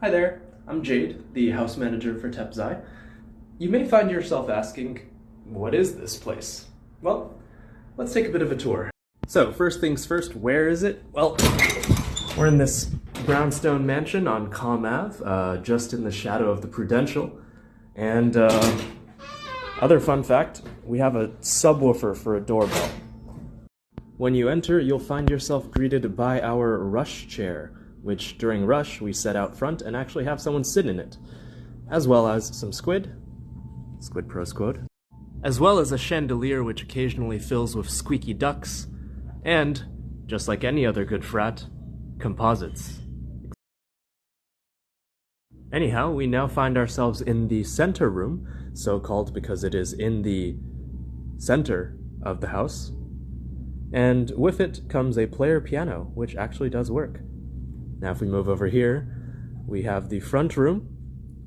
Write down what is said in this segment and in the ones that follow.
Hi there, I'm Jade, the house manager for Tepzai. You may find yourself asking, what is this place? Well, let's take a bit of a tour. So, first things first, where is it? Well, we're in this brownstone mansion on Comm Ave, just in the shadow of the Prudential. And, other fun fact, we have a subwoofer for a doorbell. When you enter, you'll find yourself greeted by our rush chair, which during rush we set out front and actually have someone sit in it, as well as some squid pro squid, as well as a chandelier which occasionally fills with squeaky ducks, and, just like any other good frat, composites. Anyhow, we now find ourselves in the center room, so called because it is in the center of the house, and with it comes a player piano, which actually does work. Now if we move over here, we have the front room,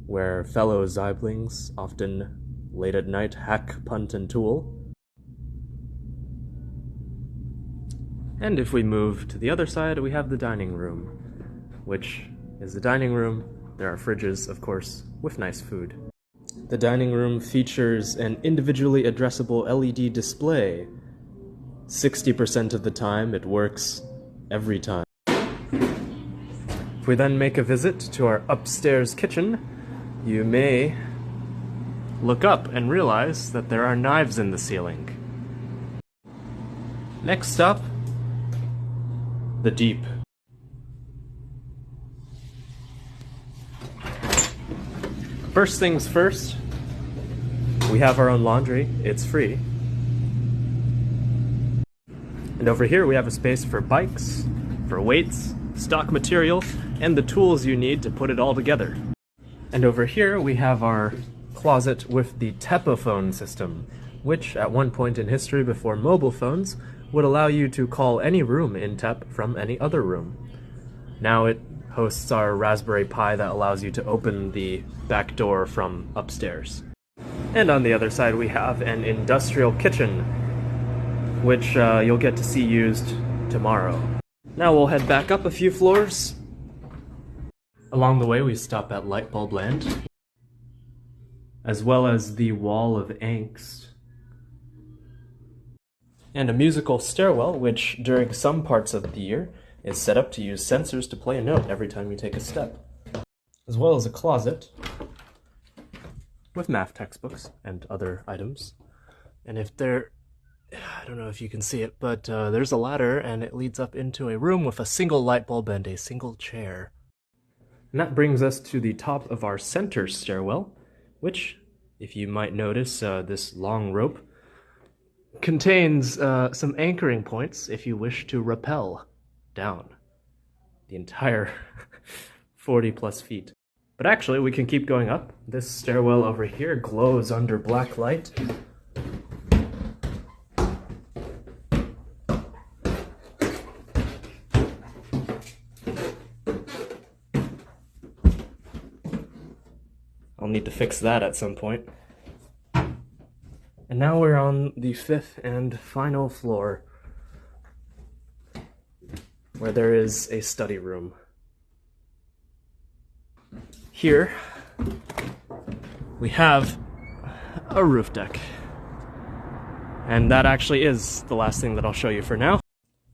where fellow Zyblings often late at night hack, punt, and tool. And if we move to the other side, we have the dining room, which is the dining room. There are fridges, of course, with nice food. The dining room features an individually addressable LED display. 60% of the time, it works every time. If we then make a visit to our upstairs kitchen, you may look up and realize that there are knives in the ceiling. Next up, the deep. First things first, we have our own laundry. It's free. And over here we have a space for bikes, for weights, stock material, and the tools you need to put it all together. And over here we have our closet with the Tepophone system, which at one point in history before mobile phones would allow you to call any room in Tep from any other room. Now it hosts our Raspberry Pi that allows you to open the back door from upstairs. And on the other side we have an industrial kitchen, which you'll get to see used tomorrow. Now we'll head back up a few floors. Along the way we stop at Lightbulb Land, as well as the Wall of Angst, and a musical stairwell which during some parts of the year is set up to use sensors to play a note every time you take a step, as well as a closet with math textbooks and other items. And if I don't know if you can see it, but there's a ladder and it leads up into a room with a single light bulb and a single chair. And that brings us to the top of our center stairwell, which, if you might notice, this long rope contains some anchoring points if you wish to rappel down the entire 40 plus feet. But actually, we can keep going up. This stairwell over here glows under black light. I'll need to fix that at some point. And now we're on the 5th and final floor, where there is a study room. Here, we have a roof deck. And that actually is the last thing that I'll show you for now.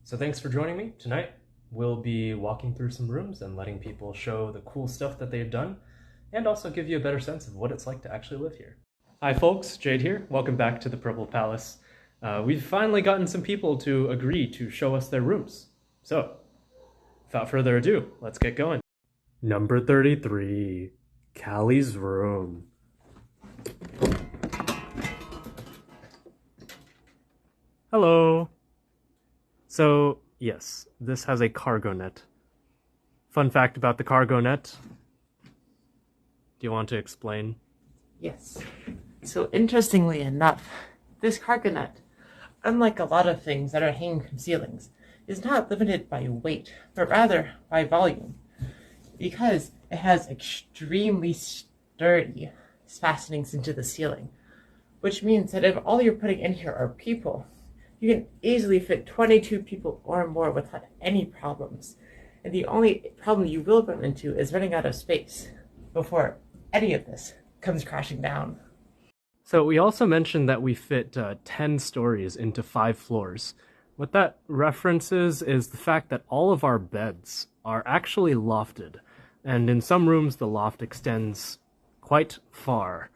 So thanks for joining me tonight. We'll be walking through some rooms and letting people show the cool stuff that they've done, and also give you a better sense of what it's like to actually live here. Hi folks, Jade here. Welcome back to the Purple Palace. We've finally gotten some people to agree to show us their rooms. So, without further ado, let's get going. Number 33, Callie's room. Hello. So, yes, this has a cargo net. Fun fact about the cargo net. Do you want to explain? Yes. So interestingly enough, this cargo net, unlike a lot of things that are hanging from ceilings, is not limited by weight, but rather by volume, because it has extremely sturdy fastenings into the ceiling, which means that if all you're putting in here are people, you can easily fit 22 people or more without any problems. And the only problem you will run into is running out of space before any of this comes crashing down. So we also mentioned that we fit 10 stories into 5 floors. What that references is the fact that all of our beds are actually lofted, and in some rooms the loft extends quite far.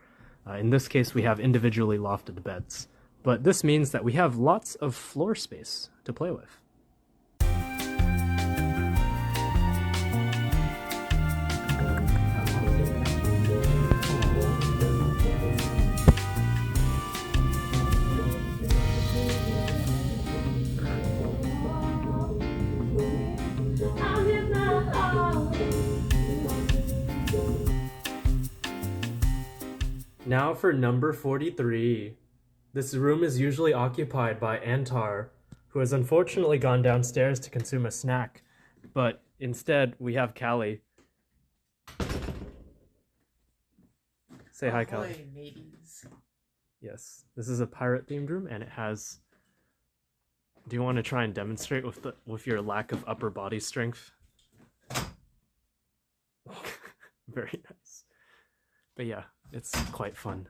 In this case, we have individually lofted beds, but this means that we have lots of floor space to play with. Now for number 43. This room is usually occupied by Antar, who has unfortunately gone downstairs to consume a snack, but instead we have Callie. Say hi, Callie. Ahoy, mateys. Yes, this is a pirate-themed room, and it has... Do you want to try and demonstrate with your lack of upper body strength? Very nice. But yeah, it's quite fun.